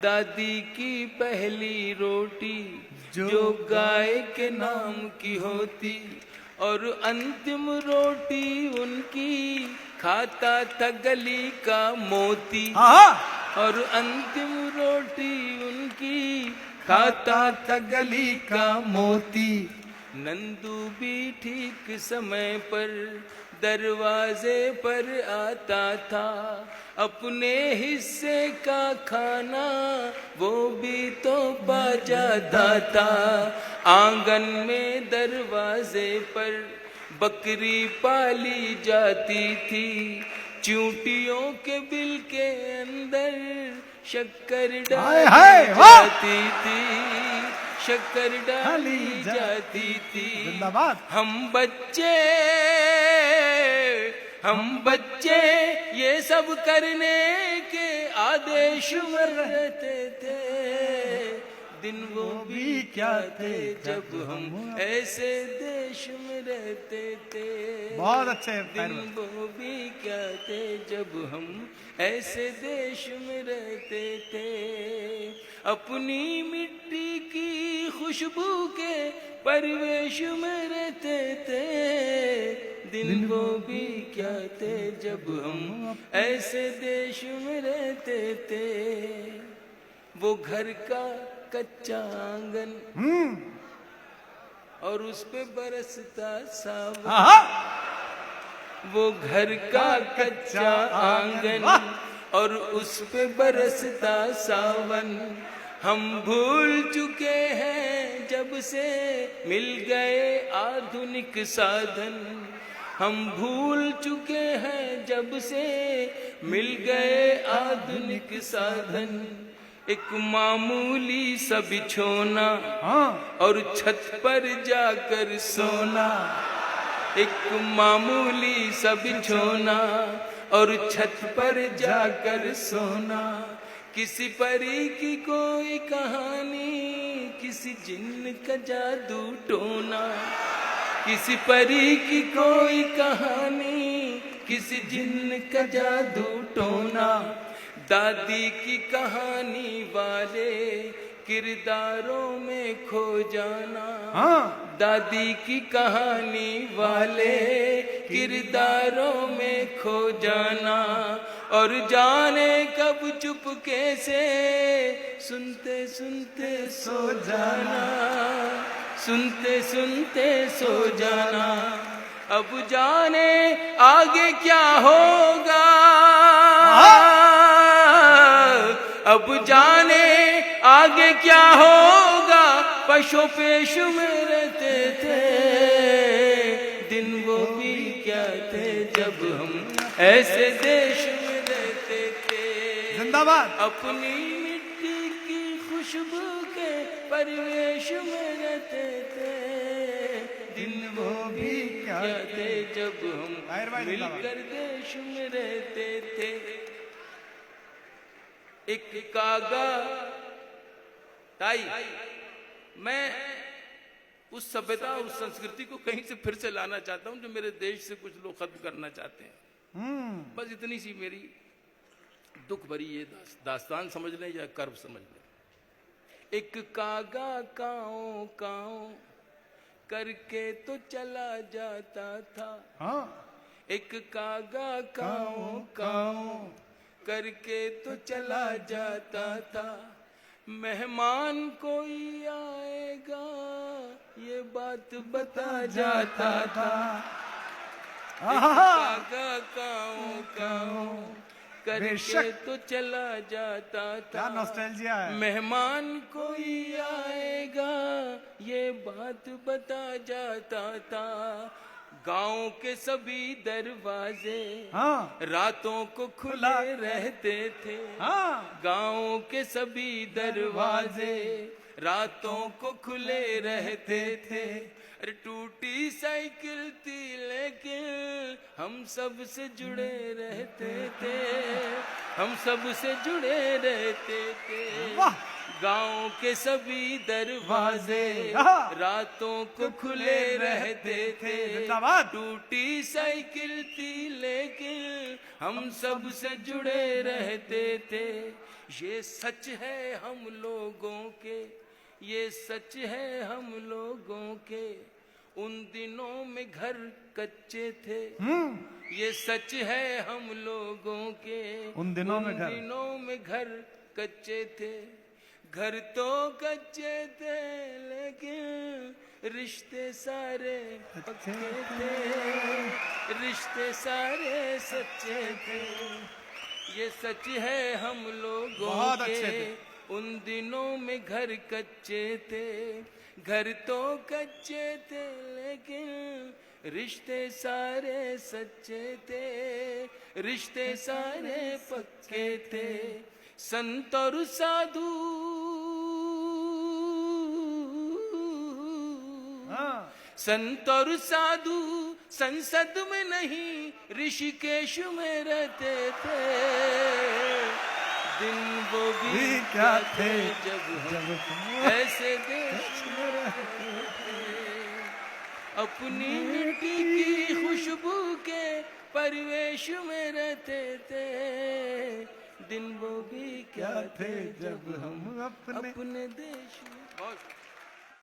दादी की पहली रोटी जो गाय के नाम की होती और अंतिम रोटी उनकी खाता था गली का मोती। और अंतिम रोटी उनकी खाता था गली का मोती। नंदू भी ठीक समय पर दरवाजे पर आता था, अपने हिस्से का खाना वो भी तो पा जाता था। आंगन में दरवाजे पर बकरी पाली जाती थी, चूंटियों के बिल के अंदर शक्कर डाली जाती थी, शक्कर डाली जाती थी। हम बच्चे ये सब करने के आदेश में रहते थे। दिन वो भी क्या थे जब हम ऐसे देश में रहते थे। बहुत अच्छे। दिन वो भी क्या थे जब हम ऐसे देश में रहते थे। अपनी मिट्टी की खुशबू के परिवेश में रहते थे। दिन वो भी क्या थे जब हम ऐसे देश में रहते थे। वो घर का कच्चा आंगन और उस पे बरसता सावन। वो घर का कच्चा आंगन और उस पे बरसता सावन। हम भूल चुके हैं जब से मिल गए आधुनिक साधन। हम भूल चुके हैं जब से मिल गए आधुनिक साधन। एक मामूली सा बिछोना और छत पर जाकर सोना। एक मामूली सा बिछोना और छत पर जाकर सोना। किसी परी की कोई कहानी, किसी जिन्न का जादू टोना। किसी परी की कोई कहानी, किसी जिन्न का जादू टोना। दादी की कहानी वाले किरदारों में खो जाना। दादी की कहानी वाले किरदारों में खो जाना। और जाने कब चुपके से सुनते सुनते सो जाना। सुनते सुनते सो जाना। अब जाने आगे क्या होगा। अब जाने आगे क्या होगा। पशु पेश में रहते थे। दिन वो भी क्या थे जब हम ऐसे देश में रहते थे। जिंदाबाद। अपनी मिट्टी की खुशबू के परिवेश में रहते थे। दिन वो भी क्या थे जब हम मिलकर देश में रहते थे। एक कागा ताई, मैं उस सभ्यता उस संस्कृति को कहीं से फिर से लाना चाहता हूं जो मेरे देश से कुछ लोग खत्म करना चाहते हैं। बस इतनी सी मेरी दुख भरी ये दास्तान समझ लें या कर्व समझ लें। एक कागा काओ काओ करके तो चला जाता था। एक कागा काओ काओ करके तो चला जाता था। मेहमान कोई आएगा ये बात बता जाता था। कागा काओ काओ करके तो चला जाता था। क्या नॉस्टैल्जिया है। मेहमान कोई आएगा ये बात बता जाता था। गांव के सभी दरवाजे रातों को खुले रहते थे। गांव के सभी दरवाजे रातों को खुले रहते थे। अरे टूटी साइकिल थी लेकिन हम सब से जुड़े रहते थे। हम सब से जुड़े रहते थे। गांव के सभी दरवाजे हाँ। रातों को खुले रहते थे। जिंदाबाद। टूटी साइकिल थी लेकिन हम सब से जुड़े रहते थे। ये सच है हम लोगों के, ये सच है हम लोगों के। उन दिनों में घर कच्चे थे, ये सच है हम लोगों के। उन दिनों में घर। दिनों में घर कच्चे थे। घर तो कच्चे थे लेकिन रिश्ते सारे पक्के थे, रिश्ते सारे सच्चे थे। ये सच है हम लोगों बहुत के। अच्छे थे। उन दिनों में घर कच्चे थे, घर तो कच्चे थे लेकिन रिश्ते सारे सच्चे थे, रिश्ते सारे पक्के थे। संत और साधु हाँ। संत और साधु संसद में नहीं ऋषिकेश में रहते थे। दिन वो भी क्या थे जब हम ऐसे देश में रहते थे। अपनी मिट्टी की खुशबू के परिवेश में रहते थे। दिन वो भी क्या थे जब हम अपने देश में।